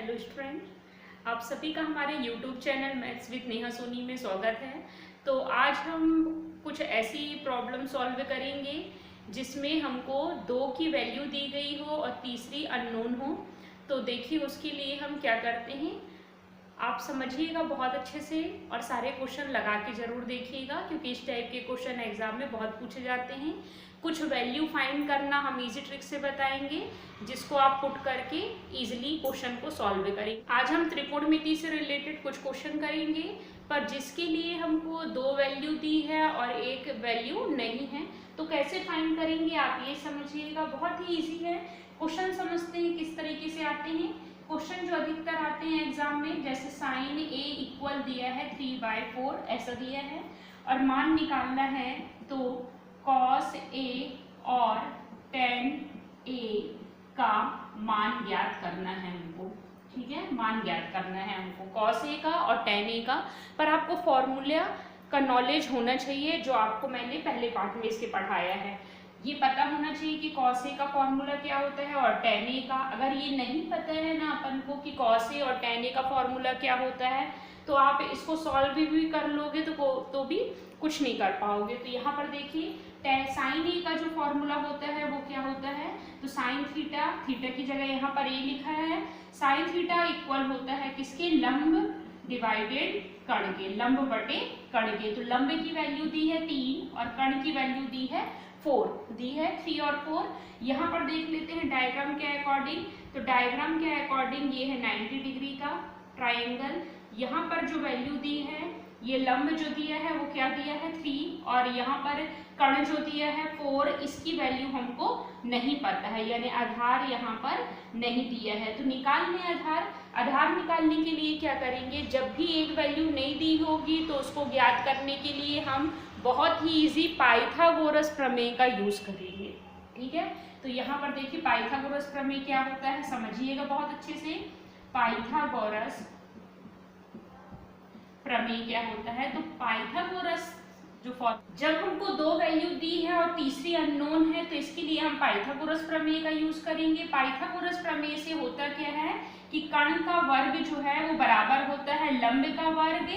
Hello student, आप सभी का हमारे YouTube channel maths with Neha Soni में स्वागत है। तो आज हम कुछ ऐसी प्रॉब्लम सॉल्व करेंगे जिसमें हमको 2 की वैल्यू दी गई हो और तीसरी अननोन हो। तो देखिए उसके लिए हम क्या करते हैं, आप समझिएगा बहुत अच्छे से और सारे क्वेश्चन लगा के ज़रूर देखिएगा, क्योंकि इस टाइप के क्वेश्चन एग्जाम में बहुत पूछे जाते हैं। कुछ वैल्यू फाइंड करना हम इजी ट्रिक से बताएंगे, जिसको आप पुट करके इजीली क्वेश्चन को सॉल्व करेंगे। आज हम त्रिकोणमिति से रिलेटेड कुछ क्वेश्चन करेंगे, पर जिसके लिए हमको 2 वैल्यू दी है और 1 वैल्यू नहीं है। तो कैसे फाइंड करेंगे आप ये समझिएगा, बहुत ही ईजी है। क्वेश्चन समझते हैं किस तरीके से आते हैं। क्वेश्चन जो अधिकतर आते हैं एग्जाम में, जैसे साइन ए इक्वल दिया है 3/4 ऐसा दिया है और मान निकालना है, तो कॉस ए और टेन ए का मान ज्ञात करना है हमको। ठीक है, मान ज्ञात करना है हमको कॉस ए का और टेन ए का। पर आपको फॉर्मूला का नॉलेज होना चाहिए, जो आपको मैंने पहले पार्ट में इसके पढ़ाया है। ये पता होना चाहिए कि कॉस ए का फॉर्मूला क्या होता है और टेन ए का। अगर ये नहीं पता है ना अपन को कि कॉस ए और टेन ए का फॉर्मूला क्या होता है, तो आप इसको सॉल्व भी कर लोगे तो भी कुछ नहीं कर पाओगे। तो यहाँ पर देखिए, साइन ए का जो फॉर्मूला होता है वो क्या होता है, तो साइन थीटा, थीटा की जगह यहाँ पर ए लिखा है। साइन थीटा इक्वल होता है किसके, लंब डिवाइडेड कर्ण के, लंब बटे कर्ण के। तो लंब की वैल्यू दी है 3 और कर्ण की वैल्यू दी है 4, दी है 3 और 4। यहाँ पर देख लेते हैं डायग्राम के अकॉर्डिंग। तो डायग्राम के अकॉर्डिंग ये है 90 डिग्री का ट्राइंगल। यहाँ पर जो वैल्यू दी है, ये लंब जो दिया है वो क्या दिया है 3, और यहाँ पर कर्ण जो दिया है 4, इसकी वैल्यू हमको नहीं पता है, यानी आधार यहाँ पर नहीं दिया है। तो निकाल लें आधार। आधार निकालने के लिए क्या करेंगे, जब भी एक वैल्यू नहीं दी होगी तो उसको ज्ञात करने के लिए हम बहुत ही इजी पाइथागोरस प्रमेय का यूज करेंगे। ठीक है, तो यहाँ पर देखिए पाइथागोरस प्रमेय क्या होता है, समझिएगा बहुत अच्छे से। पाइथागोरस प्रमेय क्या होता है, तो पाइथागोरस जो जब हमको 2 वैल्यू दी है और तीसरी अननोन है, तो इसके लिए हम पाइथागोरस प्रमेय का यूज करेंगे। पाइथागोरस प्रमेय से होता क्या है कि कर्ण का वर्ग जो है वो बराबर होता है लंब का वर्ग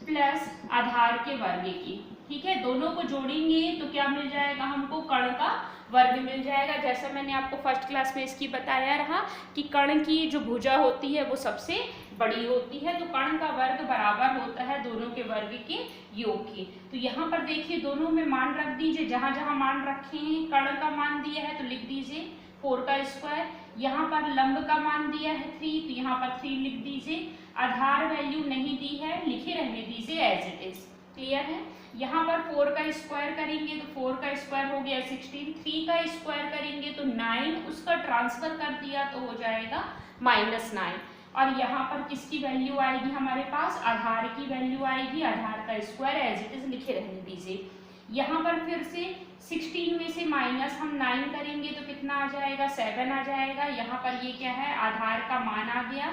प्लस आधार के वर्ग की। ठीक है, दोनों को जोड़ेंगे तो क्या मिल जाएगा हमको, कर्ण का वर्ग मिल जाएगा। जैसा मैंने आपको फर्स्ट क्लास में इसकी बताया रहा कि कर्ण की जो भुजा होती है वो सबसे बड़ी होती है, तो कर्ण का वर्ग बराबर होता है दोनों के वर्ग के योग के। तो यहाँ पर देखिए दोनों में मान रख दीजिए, जहां जहां मान रखे हैं। कर्ण का मान दिया है तो लिख दीजिए 4 का स्क्वायर। यहाँ पर लंब का मान दिया है 3, तो यहाँ पर 3 लिख दीजिए। आधार वैल्यू नहीं दी है, लिखे रहने दीजिए एज इट इज। क्लियर है। यहाँ पर 4 का स्क्वायर करेंगे तो 4 का स्क्वायर हो गया 16, 3 का स्क्वायर करेंगे तो 9, उसका ट्रांसफर कर दिया तो हो जाएगा -9। और यहाँ पर किसकी वैल्यू आएगी हमारे पास, आधार की वैल्यू आएगी। आधार का स्क्वायर एज इट इज लिखे रहने दीजिए। यहाँ पर फिर से 16 में से माइनस हम 9 करेंगे तो कितना आ जाएगा, 7 आ जाएगा। यहाँ पर ये क्या है, आधार का मान आ गया।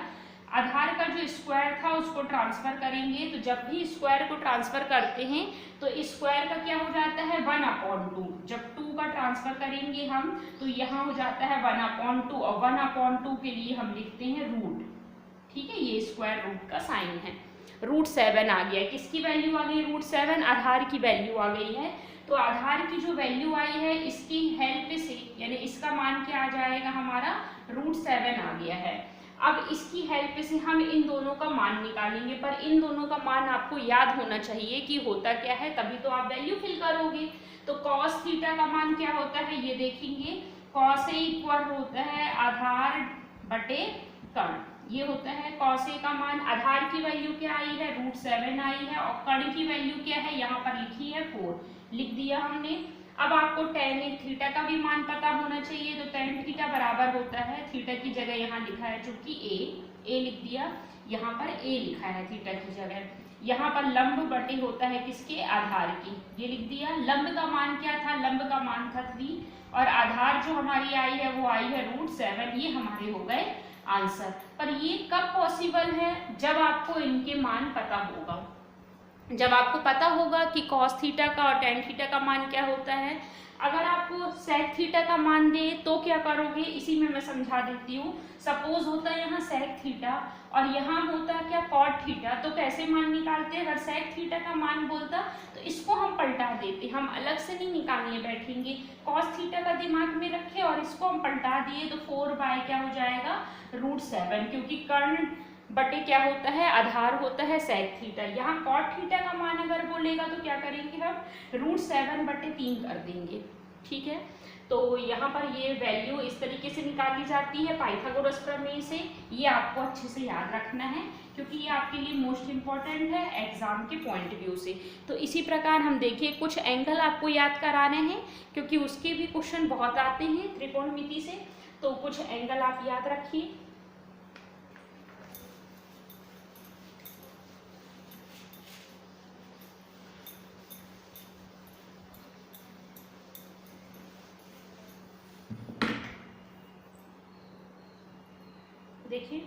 आधार का जो स्क्वायर था उसको ट्रांसफर करेंगे, तो जब भी स्क्वायर को ट्रांसफर करते हैं तो स्क्वायर का क्या हो जाता है 1/2। जब 2 का ट्रांसफर करेंगे हम तो यहाँ हो जाता है 1/2, और 1/2 के लिए हम लिखते हैं रूट। ठीक है, ये स्क्वायर रूट का साइन है। √7 आ गया। किसकी वैल्यू आ गई, √7, आधार की वैल्यू आ गई है। तो आधार की जो वैल्यू आई है इसकी हेल्प से, यानी इसका मान क्या आ जाएगा हमारा, √7 आ गया है। अब इसकी हेल्प से हम इन दोनों का मान निकालेंगे, पर इन दोनों का मान आपको याद होना चाहिए कि होता क्या है, तभी तो आप वैल्यू फिल करोगे। तो कॉस थीटा का मान क्या होता है, ये देखेंगे। कॉस ए इक्वल होता है आधार बटे कर्ण, ये होता है कॉस ए का मान। आधार की वैल्यू क्या आई है, √7 आई है, और कर्ण की वैल्यू क्या है, यहाँ पर लिखी है 4, लिख दिया हमने। अब आपको tan थीटा का भी मान पता होना चाहिए, तो tan थीटा बराबर होता है, थीटा की जगह यहाँ लिखा है चूंकि ए लिख दिया, यहाँ पर ए लिखा है थीटा की जगह। यहाँ पर लंब बटे होता है किसके, आधार की, ये लिख दिया। लंब का मान क्या था, लंब का मान था 3, और आधार जो हमारी आई है वो आई है √7। ये हमारे हो गए आंसर। पर ये कब पॉसिबल है, जब आपको इनके मान पता होगा। जब आपको पता होगा कि कॉस थीटा का और टेन थीटा का मान क्या होता है, अगर आपको सेक थीटा का मान दे तो क्या करोगे, इसी में मैं समझा देती हूँ। सपोज होता है यहाँ सेक थीटा और यहाँ होता है क्या कॉट थीटा, तो कैसे मान निकालते हैं, अगर सेक थीटा का मान बोलता तो इसको हम पलटा देते, हम अलग से नहीं निकालने बैठेंगे, कॉस थीटा का दिमाग में रखे और इसको हम पलटा दिए तो 4 क्या हो जाएगा √7, क्योंकि कर्ण बटे क्या होता है आधार होता है सेक थीटा। यहाँ कॉट थीटा का मान अगर बोलेगा तो क्या करेंगे हम √7/3 कर देंगे, ठीक है। तो यहाँ पर ये वैल्यू इस तरीके से निकाली जाती है पाइथागोरस प्रमेय से, ये आपको अच्छे से याद रखना है क्योंकि ये आपके लिए मोस्ट इम्पॉर्टेंट है एग्जाम के पॉइंट व्यू से। तो इसी प्रकार हम देखिए कुछ एंगल आपको याद कराने हैं क्योंकि उसके भी क्वेश्चन बहुत आते हैं त्रिकोणमिति से, तो कुछ एंगल आप याद रखिए। देखिए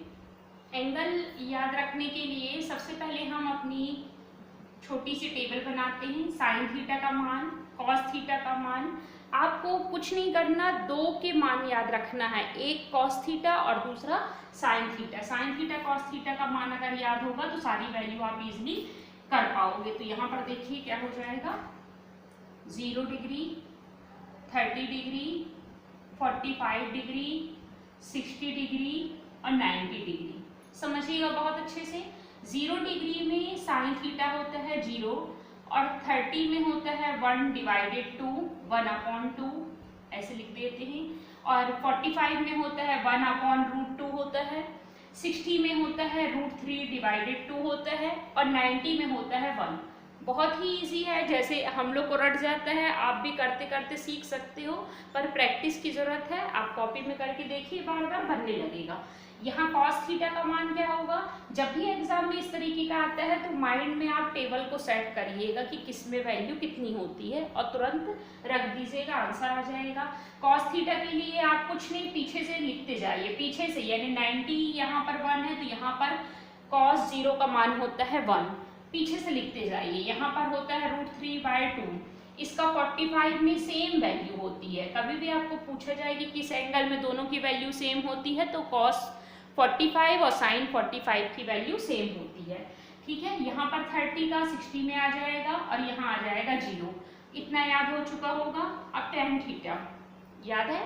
एंगल याद रखने के लिए सबसे पहले हम अपनी छोटी सी टेबल बनाते हैं, साइन थीटा का मान, कॉस थीटा का मान। आपको कुछ नहीं करना, दो के मान याद रखना है, एक कॉस थीटा और दूसरा sine theta. Sine theta cos theta का मान अगर याद होगा तो सारी वैल्यू आप इजीली कर पाओगे। तो यहाँ पर देखिए क्या हो जाएगा 0 डिग्री, 30 डिग्री, 45 डिग्री, 60 डिग्री और 90 डिग्री। समझिएगा बहुत अच्छे से। 0 डिग्री में साइन थीटा होता है 0 और 30 में होता है 1/2, 1/2 ऐसे लिख देते हैं, और 45 में होता है 1/√2 होता है, 60 में होता है √3/2 होता है और 90 में होता है 1। बहुत ही इजी है, जैसे हम लोग को रट जाता है, आप भी करते करते सीख सकते हो, पर प्रैक्टिस की जरूरत है। आप कॉपी में करके देखिए, बार बार बनने लगेगा। यहाँ कॉस थीटा का मान क्या होगा, जब भी एग्जाम में इस तरीके का आता है तो माइंड में आप टेबल को सेट करिएगा कि किस में वैल्यू कितनी होती है और तुरंत रख दीजिएगा, आंसर आ जाएगा। कॉस थीटा के लिए आप कुछ नहीं, पीछे से लिखते जाइए, पीछे से, यानी 90 यहाँ पर 1 है तो यहाँ पर कॉस 0 का मान होता है 1, पीछे से लिखते जाइए। यहाँ पर होता है √3/2, इसका 45 में सेम वैल्यू होती है। कभी भी आपको पूछा जाए कि किस एंगल में दोनों की वैल्यू सेम होती है तो कॉस 45 और साइन 45 की वैल्यू सेम होती है, ठीक है। यहाँ पर 30 का 60 में आ जाएगा और यहाँ आ जाएगा 0, इतना याद हो चुका होगा। अब tan थीटा याद है,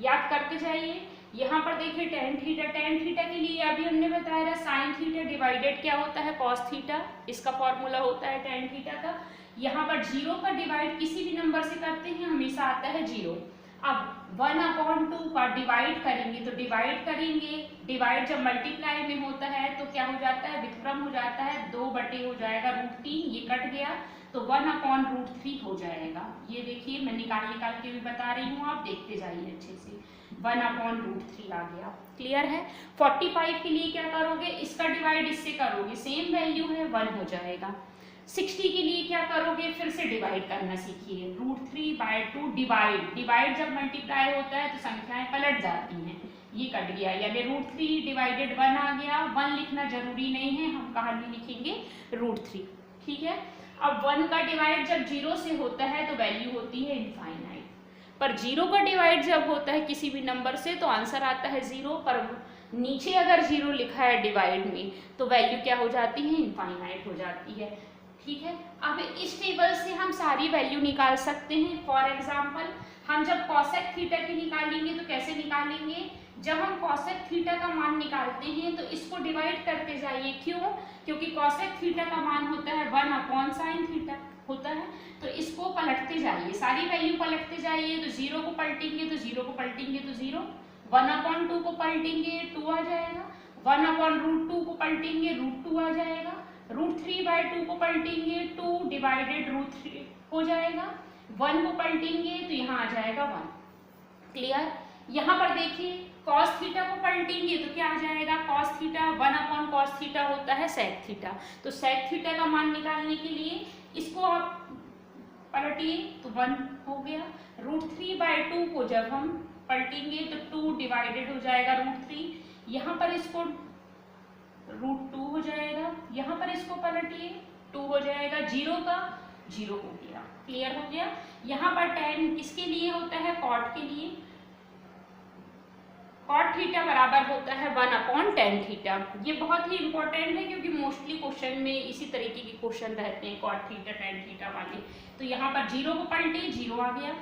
याद करते जाइए। यहाँ पर देखिए tan थीटा के लिए अभी हमने बताया साइन थीटा डिवाइडेड क्या होता है कॉस थीटा, इसका फॉर्मूला होता है tan थीटा का। यहाँ पर 0 का डिवाइड किसी भी नंबर से करते हैं हमेशा आता है 0। अब 1/2 का डिवाइड करेंगे तो डिवाइड करेंगे, डिवाइड जब मल्टीप्लाई में होता है तो क्या हो जाता है व्युत्क्रम हो जाता है, 2 हो जाएगा √3, ये कट गया तो 1/√3 हो जाएगा। ये देखिए मैं निकाल के भी बता रही हूँ, आप देखते जाइए अच्छे से, 1/√3 आ गया। क्लियर है। 45 के लिए क्या करोगे, इसका डिवाइड इससे करोगे, सेम वैल्यू है 1 हो जाएगा। 60 के लिए क्या करोगे, फिर से डिवाइड करना सीखिए, √3/2 डिवाइड जब मल्टीप्लाई होता है तो संख्याएं पलट जाती हैं, ये कट गया, यानी √3/1 आ गया। 1 लिखना जरूरी नहीं है, हम कहाँ भी लिखेंगे √3, ठीक है। अब 1 का डिवाइड जब 0 से होता है तो वैल्यू होती है इनफाइनाइट, पर 0 का डिवाइड जब होता है किसी भी नंबर से तो आंसर आता है 0, पर नीचे अगर 0 लिखा है डिवाइड में तो वैल्यू क्या हो जाती है इनफाइनाइट हो जाती है, ठीक है। अब इस टेबल से हम सारी वैल्यू निकाल सकते हैं। फॉर एग्जांपल हम जब कॉसेक थीटा की निकालेंगे तो कैसे निकालेंगे, जब हम कॉसेक थीटा का मान निकालते हैं तो इसको डिवाइड करते जाइए, क्यों, क्योंकि कॉसेक थीटा का मान होता है 1/sin थीटा होता है, तो इसको पलटते जाइए, सारी वैल्यू पलटते जाइए। तो 0 को पलटेंगे तो 0 को पलटेंगे तो 0, 1/2 को पलटेंगे 2 आ जाएगा, 1/√2 को पलटेंगे √2 आ जाएगा, √3/2 को पलटेंगे 2 डिवाइडेड √3 हो जाएगा, 1 को पलटेंगे तो यहाँ आ जाएगा 1। क्लियर। यहाँ पर देखिए कॉस थीटा को पलटेंगे तो क्या आ जाएगा, कॉस थीटा 1/cos थीटा होता है सेक थीटा, तो सेक थीटा का मान निकालने के लिए इसको आप पलटिए तो 1 हो गया। √3/2 को जब हम पलटेंगे तो 2 डिवाइडेड हो जाएगा √3, यहाँ पर इसको √2 हो जाएगा, यहाँ पर इसको पलटिए 2 हो जाएगा। 0 का 0 हो गया। क्लियर हो गया। यहाँ पर tan किसके लिए होता है, कॉट के लिए। कॉट थीटा बराबर होता है 1/tan थीटा। ये बहुत ही इंपॉर्टेंट है क्योंकि मोस्टली क्वेश्चन में इसी तरीके के क्वेश्चन रहते हैं, कॉट थीटा tan थीटा वाले। तो यहाँ पर 0 को पलटे 0 आ गया,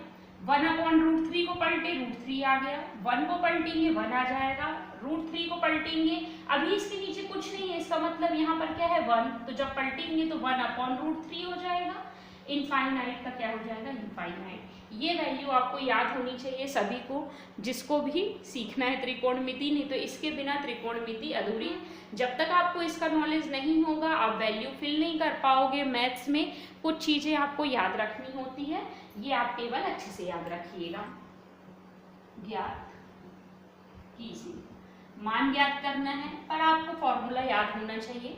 1/√3 को पलटे √3 आ गया, 1 को पलटेंगे 1 आ जाएगा, √3 को पलटेंगे, अभी इसके नीचे कुछ नहीं है, इसका मतलब यहाँ पर क्या है 1, तो जब पलटेंगे तो 1/√3 हो जाएगा। इनफाइनाइट का क्या हो जाएगा, इनफाइनाइट। ये वैल्यू आपको याद होनी चाहिए सभी को, जिसको भी सीखना है त्रिकोणमिति, नहीं तो इसके बिना त्रिकोणमिति अधूरी। जब तक आपको इसका नॉलेज नहीं होगा आप वैल्यू फिल नहीं कर पाओगे। मैथ्स में कुछ चीज़ें आपको याद रखनी होती है, ये आप केवल अच्छे से याद रखिएगा। ज्ञात कीजिए, मान ज्ञात करना है पर आपको फॉर्मूला याद होना चाहिए।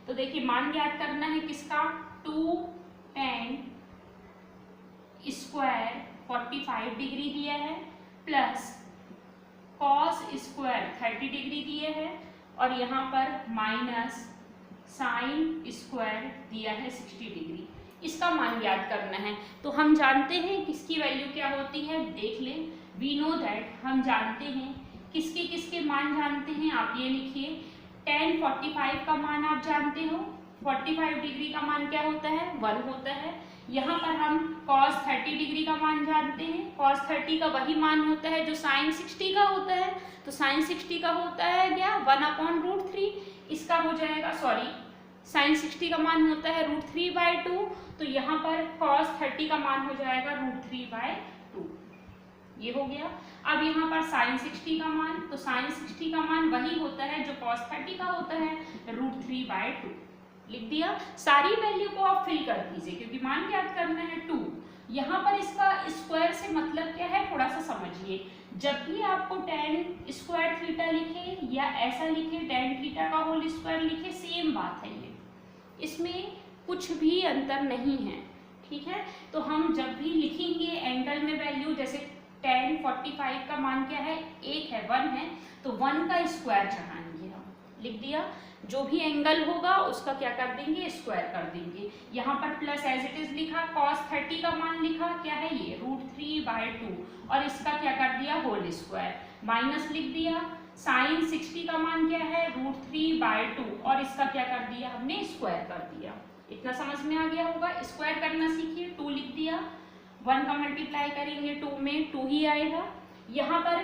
तो देखिए मान ज्ञात करना है किसका, 2tan स्क्वायर 45 डिग्री दिया है प्लस cos स्क्वायर 30 डिग्री दिए है और यहाँ पर माइनस sin स्क्वायर दिया है 60 डिग्री। इसका मान ज्ञात करना है। तो हम जानते हैं किसकी वैल्यू क्या होती है, देख लें। वी नो दैट, हम जानते हैं किसके किसके मान जानते हैं, आप ये लिखिए। tan 45 का मान आप जानते हो, 45 डिग्री का मान क्या होता है, 1 होता है। यहाँ पर हम cos 30 डिग्री का मान जानते हैं, cos 30 का वही मान होता है जो sin 60 का होता है। तो sin 60 का होता है क्या, 1/√3। इसका हो जाएगा, सॉरी, sin 60 का मान होता है √3/2, तो यहाँ पर cos 30 का मान हो जाएगा √3/2। ये हो गया। अब यहाँ पर sin 60 का मान, तो sin 60 का मान वही होता है जो cos 30 का होता है, √3/2। लिख दिया। सारी वैल्यू को आप फिल कर दीजिए क्योंकि मान ज्ञात करना है 2। यहाँ पर इसका स्क्वायर से मतलब क्या है, थोड़ा सा समझिए। जब भी आपको tan स्क्वायर थीटा लिखे या ऐसा लिखे tan थीटा का होल स्क्वायर लिखे, सेम बात है ये, इसमें कुछ भी अंतर नहीं है। ठीक है, तो हम जब भी लिखेंगे एंगल में वैल्यू, जैसे tan 45 का मान क्या है, 1 है, 1 है, तो 1 का स्क्वायर चढ़ाएंगे हम। लिख दिया। जो भी एंगल होगा उसका क्या कर देंगे, स्क्वायर कर देंगे। यहाँ पर प्लस एज इट इज लिखा, cos 30 का मान लिखा क्या है, ये √3/2, और इसका क्या कर दिया, होल स्क्वायर। माइनस लिख दिया। sin 60 का मान क्या है, √3/2, और इसका क्या कर दिया हमने, स्क्वायर कर दिया। इतना समझ में आ गया होगा। स्क्वायर करना सीखिए। 2 लिख दिया, 1 का मल्टीप्लाई करेंगे 2 में 2 ही आएगा। यहाँ पर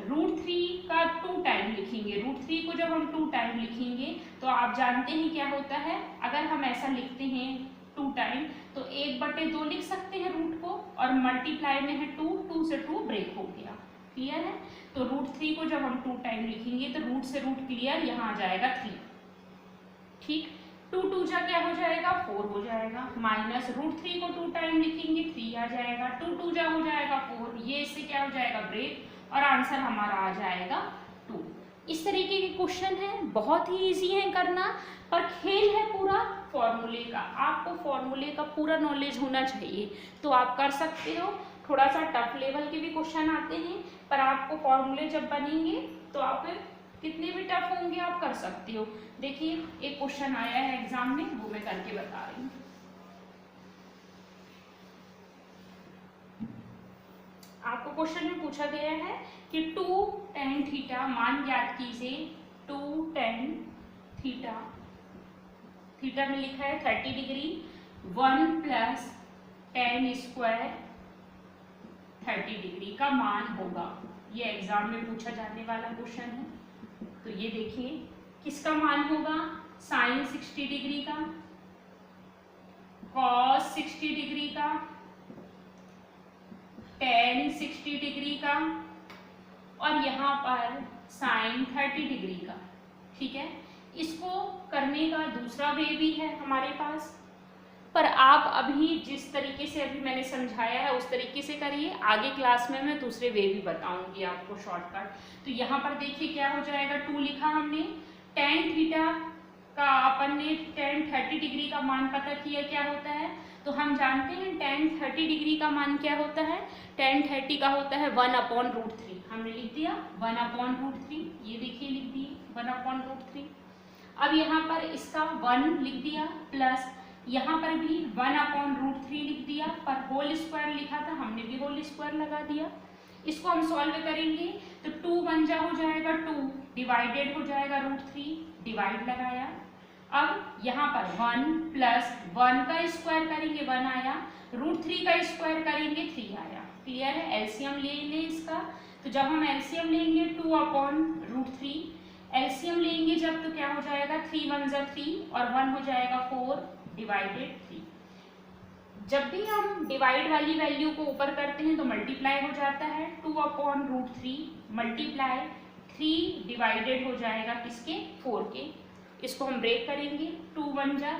√3 का 2 टाइम लिखेंगे। √3 को जब हम 2 टाइम लिखेंगे तो आप जानते हैं क्या होता है, अगर हम ऐसा लिखते हैं 2 टाइम तो 1/2 लिख सकते हैं रूट को, और मल्टीप्लाई में है 2, 2 से 2 ब्रेक हो गया। क्लियर है। तो √3 को जब हम 2 टाइम लिखेंगे तो रूट से रूट क्लियर, यहाँ आ जाएगा 3। ठीक, 2 2 जा क्या हो जाएगा, 4 हो जाएगा। माइनस √3 को 2 टाइम लिखेंगे 3 आ जाएगा, 2 2 जा हो जाएगा 4, ये इससे क्या हो जाएगा, ब्रेक, और आंसर हमारा आ जाएगा 2। इस तरीके के क्वेश्चन हैं, बहुत ही इजी है करना, पर खेल है पूरा फॉर्मूले का। आपको फॉर्मूले का पूरा नॉलेज होना चाहिए तो आप कर सकते हो। थोड़ा सा टफ लेवल के भी क्वेश्चन आते हैं, पर आपको फॉर्मूले जब बनेंगे तो आप कितने भी टफ होंगे आप कर सकते हो। देखिए एक क्वेश्चन आया है एग्जाम में, वो मैं करके बता रही हूँ। आपको क्वेश्चन में पूछा गया है कि 2tan थीटा मान ज्ञात कीजिए। 2tan थीटा, थीटा में लिखा है 30 डिग्री, 1 + tan स्क्वायर 30 डिग्री का मान होगा। ये एग्जाम में पूछा जाने वाला क्वेश्चन है। तो ये देखिए किसका मान होगा, sin 60 डिग्री का, cos 60 डिग्री का, tan 60 डिग्री का, और यहाँ पर sin 30 डिग्री का। ठीक है, इसको करने का दूसरा वे भी है हमारे पास, पर आप अभी जिस तरीके से अभी मैंने समझाया है उस तरीके से करिए। आगे क्लास में मैं दूसरे वे भी बताऊंगी आपको शॉर्टकट। तो यहाँ पर देखिए क्या हो जाएगा, 2 लिखा हमने, tan थीटा का अपन ने tan 30 डिग्री का मान पता किया क्या होता है, तो हम जानते हैं tan 30 डिग्री का मान क्या होता है, tan 30 का होता है 1/√3। हमने लिख दिया 1/√3, ये देखिए लिख दिए 1/√3। अब यहाँ पर इसका 1 लिख दिया प्लस यहाँ पर भी 1/√3 लिख दिया, पर होल स्क्वायर लिखा था हमने भी होल स्क्वायर लगा दिया। इसको हम सॉल्व करेंगे तो 2 1 जा हो जाएगा 2, डिवाइडेड हो जाएगा √3, डिवाइड लगाया। अब यहाँ पर 1 प्लस 1 का स्क्वायर करेंगे 1 आया, √3 का स्क्वायर करेंगे 3 आया। क्लियर है? एलसीएम ले लें इसका। तो जब हम एलसीएम लेंगे 2/√3, एलसीएम लेंगे जब तो क्या हो जाएगा 3 1 जा 3 और 1 हो जाएगा 4 डिवाइडेड 3। जब भी हम डिवाइड वाली वैल्यू को ऊपर करते हैं तो मल्टीप्लाई हो जाता है, 2/√3 मल्टीप्लाई 3 डिवाइडेड हो जाएगा किसके 4 के। इसको हम ब्रेक करेंगे, 2 1 जा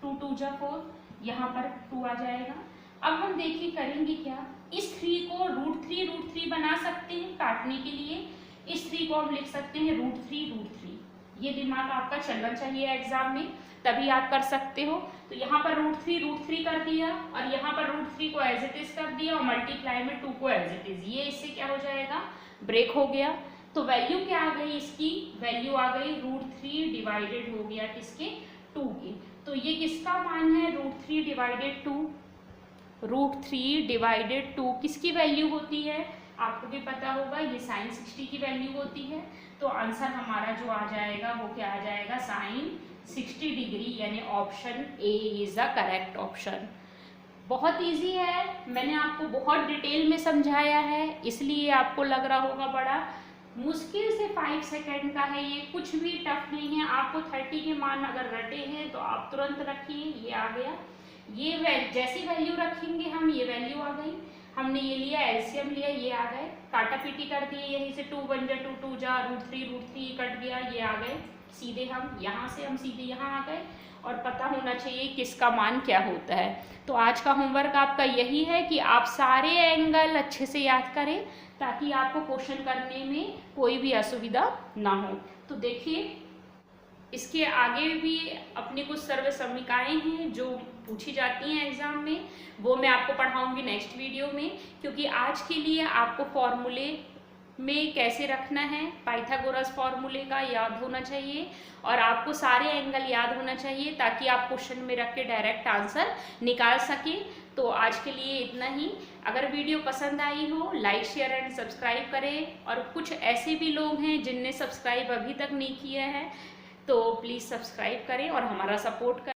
2 2 जा 4, यहाँ पर 2 आ जाएगा। अब हम देखिए करेंगे क्या, इस 3 को √3 बना सकते हैं काटने के लिए। इस 3 को हम लिख सकते हैं √3। ये दिमाग आपका चलना चाहिए एग्जाम में, तभी आप कर सकते हो। तो यहाँ पर √3 कर दिया और यहाँ पर √3 को एज इट इज कर दिया और मल्टीप्लाई में 2 को एज इट इज। ये इससे क्या हो जाएगा, ब्रेक हो गया। तो वैल्यू क्या आ गई, इसकी वैल्यू आ गई √3 डिवाइडेड हो गया किसके 2 के। तो ये किसका मान है, √3 डिवाइडेड 2। √3 डिवाइडेड 2 किसकी वैल्यू होती है, आपको भी पता होगा, ये sin 60 की वैल्यू होती है। तो आंसर हमारा जो आ जाएगा वो क्या आ जाएगा, sin 60 डिग्री, यानी option A is the correct option. बहुत इजी है, मैंने आपको बहुत डिटेल में समझाया है, इसलिए आपको लग रहा होगा बड़ा मुश्किल से 5 सेकेंड का है। ये कुछ भी टफ नहीं है। आपको 30 के मान अगर रटे हैं तो आप तुरंत रखिए, ये आ गया। ये जैसी वैल्यू रखेंगे हम, ये वैल्यू आ गई, हमने ये लिया एलसीएम लिया, ये आ गए, काटा पीटी कर दिए, यहीं से 2 1 जा 2 2 जा √3 कट गया, ये आ गए सीधे। हम यहाँ से हम सीधे यहाँ आ गए और पता होना चाहिए किसका मान क्या होता है। तो आज का होमवर्क आपका यही है कि आप सारे एंगल अच्छे से याद करें ताकि आपको क्वेश्चन करने में कोई भी असुविधा ना हो। तो देखिए इसके आगे भी अपने कुछ सर्व समीकरणें हैं जो पूछी जाती हैं एग्जाम में, वो मैं आपको पढ़ाऊंगी नेक्स्ट वीडियो में। क्योंकि आज के लिए आपको फॉर्मूले में कैसे रखना है, पाइथागोरस फॉर्मूले का याद होना चाहिए और आपको सारे एंगल याद होना चाहिए ताकि आप क्वेश्चन में रख के डायरेक्ट आंसर निकाल सकें। तो आज के लिए इतना ही। अगर वीडियो पसंद आई हो लाइक शेयर एंड सब्सक्राइब करें, और कुछ ऐसे भी लोग हैं जिनने सब्सक्राइब अभी तक नहीं किया है तो प्लीज़ सब्सक्राइब करें और हमारा सपोर्ट करें।